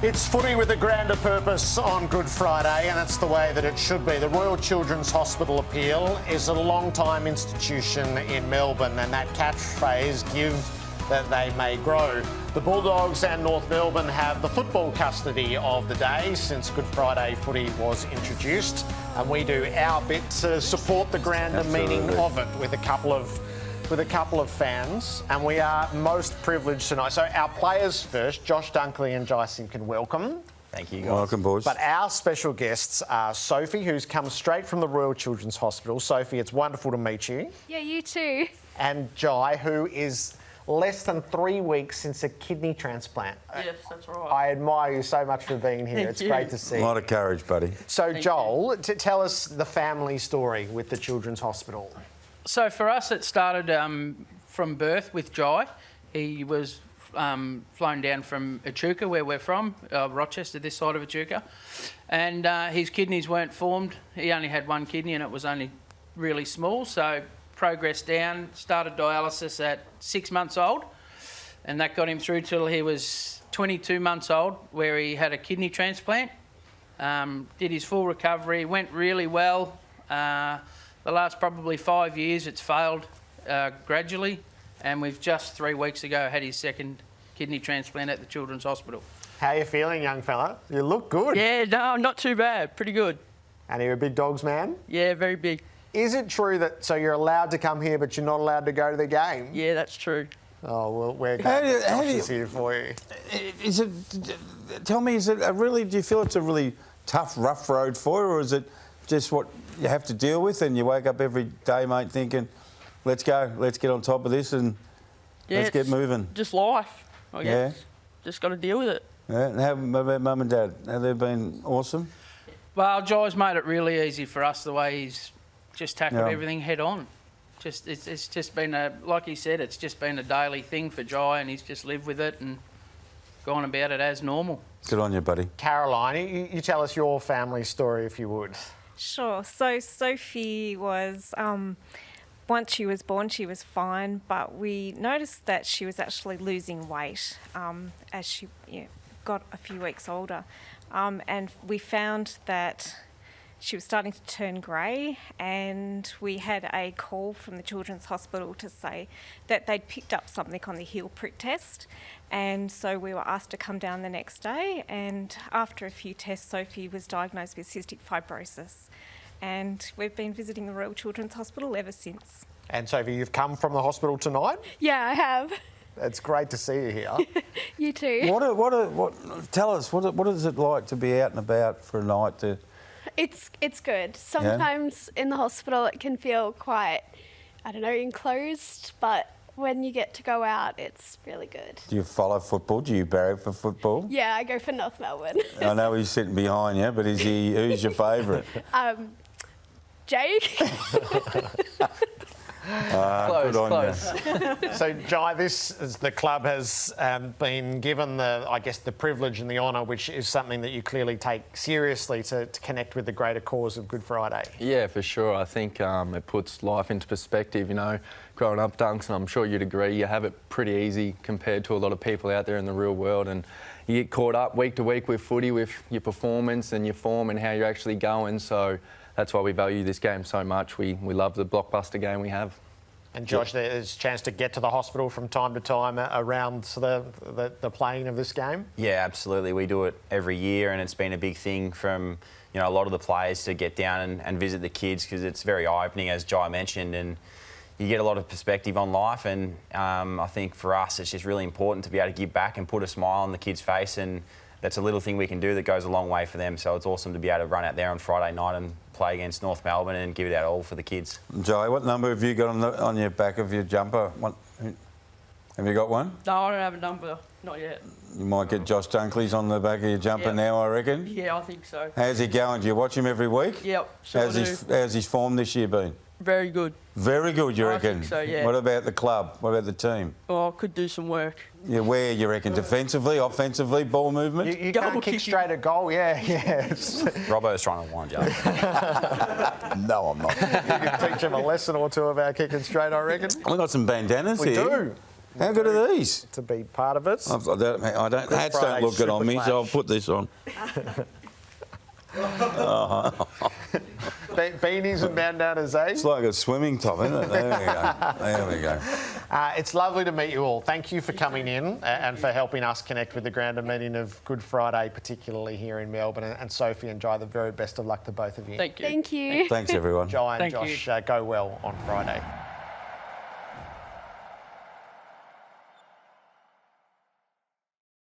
It's footy with a grander purpose on Good Friday, and that's the way that it should be. The Royal Children's Hospital Appeal is a long-time institution in Melbourne, and that catchphrase, give that they may grow. The Bulldogs and North Melbourne have the football custody of the day since Good Friday footy was introduced, and we do our bit to support the grander meaning of it with a couple of fans, and we are most privileged tonight. So our players first, Josh Dunkley and Jai Simpkin, welcome. Thank you, guys. Welcome, boys. But our special guests are Sophie, who's come straight from the Royal Children's Hospital. Sophie, it's wonderful to meet you. Yeah, you too. And Jai, who is less than 3 weeks since a kidney transplant. Yes, that's right. I admire you so much for being here. It's great to see A lot of courage, buddy. So, Joel, tell us the family story with the Children's Hospital. So for us, it started from birth with Jai. He was flown down from Echuca, where we're from, Rochester, this side of Echuca. And his kidneys weren't formed. He only had one kidney and it was only really small. So progressed down, started dialysis at 6 months old. And that got him through till he was 22 months old, where he had a kidney transplant. Did his full recovery, went really well. The last probably 5 years, it's failed gradually, and we've just 3 weeks ago had his second kidney transplant at the Children's Hospital. How are you feeling, young fella? You look good. Yeah, no, not too bad. Pretty good. And you're a big dogs man? Yeah, very big. Is it true that, so you're allowed to come here, but you're not allowed to go to the game? Yeah, that's true. Oh, well, we're glad Josh is here for you. Is it? Tell me, is it a really? Do you feel it's a really tough, rough road for you, or is it just what you have to deal with, and you wake up every day, mate, thinking, let's go, let's get on top of this, and let's get moving? Just life, I guess. Yeah. Just got to deal with it. Yeah. And how about Mum and Dad? Have they been awesome? Well, Jai's made it really easy for us the way he's just tackled Yeah. everything head on. It's just been like he said, it's just been a daily thing for Jai, and he's just lived with it and gone about it as normal. Good on you, buddy. Caroline, you tell us your family story, if you would. Sure. So Sophie was, once she was born, she was fine, but we noticed that she was actually losing weight as she got a few weeks older. And we found that she was starting to turn grey, and we had a call from the Children's Hospital to say that they'd picked up something on the heel prick test, and so we were asked to come down the next day, and after a few tests, Sophie was diagnosed with cystic fibrosis, and we've been visiting the Royal Children's Hospital ever since. And Sophie, you've come from the hospital tonight? Yeah, I have. It's great to see you here. You too. Tell us, what is it like to be out and about for a night to... It's good. Sometimes in the hospital it can feel quite, enclosed, but when you get to go out, it's really good. Do you follow football? Do you barrack for football? Yeah, I go for North Melbourne. I know he's sitting behind you, but who's your favourite? Jake. Close. So, Jai, the club has been given the privilege and the honour, which is something that you clearly take seriously to connect with the greater cause of Good Friday. Yeah, for sure. I think it puts life into perspective, growing up, Dunks, and I'm sure you'd agree, you have it pretty easy compared to a lot of people out there in the real world, and you get caught up week to week with footy, with your performance and your form and how you're actually going, so that's why we value this game so much. We love the blockbuster game we have. And Josh, there's a chance to get to the hospital from time to time around the playing of this game? Yeah, absolutely. We do it every year, and it's been a big thing from a lot of the players to get down and visit the kids, because it's very eye-opening, as Jai mentioned, and you get a lot of perspective on life. And I think for us, it's just really important to be able to give back and put a smile on the kids' face, and that's a little thing we can do that goes a long way for them. So it's awesome to be able to run out there on Friday night and play against North Melbourne and give it out all for the kids. Jai, what number have you got on your back of your jumper? Have you got one? No, I don't have a number, not yet. You might get Josh Dunkley's on the back of your jumper now, I reckon. Yeah, I think so. How's he going? Do you watch him every week? Yep, sure How's his form this year been? Very good. Very good, you I reckon? think so, yeah. What about the club? What about the team? Oh, I could do some work. Yeah, where, you reckon? Defensively, offensively, ball movement? You can't kick straight a goal, yes. Robbo's trying to wind you up. No, I'm not. You can teach him a lesson or two about kicking straight, I reckon. We've got some bandanas here. We do. How good are these? To be part of it. Hats don't Friday look good on me, Super so I'll Clash. put this on. Beanies and bandanas, eh? It's like a swimming top, isn't it? There we go. There we go. It's lovely to meet you all. Thank you for coming in and for helping us connect with the grander meaning of Good Friday, particularly here in Melbourne. And Sophie and Jai, the very best of luck to both of you. Thank you. Thank you. Thanks, everyone. Jai and Thank Josh, go well on Friday.